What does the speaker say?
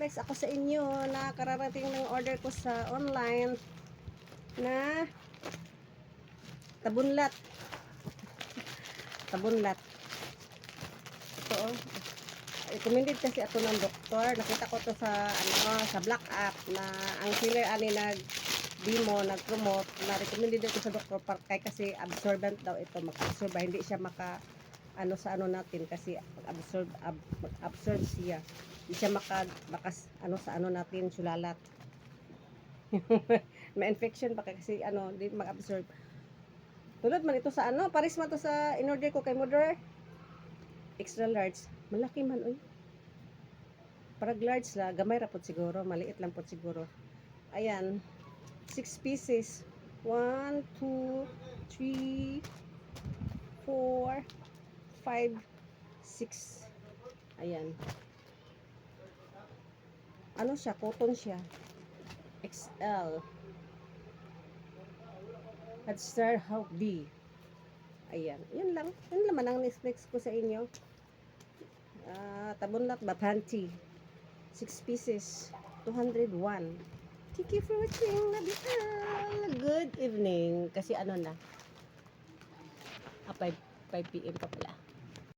magte-text ako sa inyo na kararating ng order ko sa online na tabunlat. Tabunlat. Ito oh. Recommended kasi ako ng doktor. Nakita ko to sa sa Black App na ang seller ani nag-demo, nag-promote na recommended ito sa doktor kasi absorbent daw ito, mag-absorb, hindi siya maka sa natin kasi mag-absorb siya. Hindi siya sa natin sulalat. May infection pa kasi di mag-absorb. Tulad man ito sa pares man to sa in-order ko kay Mother. Extra large. Malaki man oy. Parag large la, gamay ra pod siguro, maliit lang pod siguro. Ayan. 6 pieces. 1 2 3 4 5 6. Ayan. Siya, cotton siya. XL. Hadstar Hawk D. Ayan. Yun lang. Yun naman ang next ko sa inyo. Tabunlat ba? Panty. 6 pieces. 201. Thank you for watching. Love you all. Good evening. Kasi na. 5 p.m. pa pala.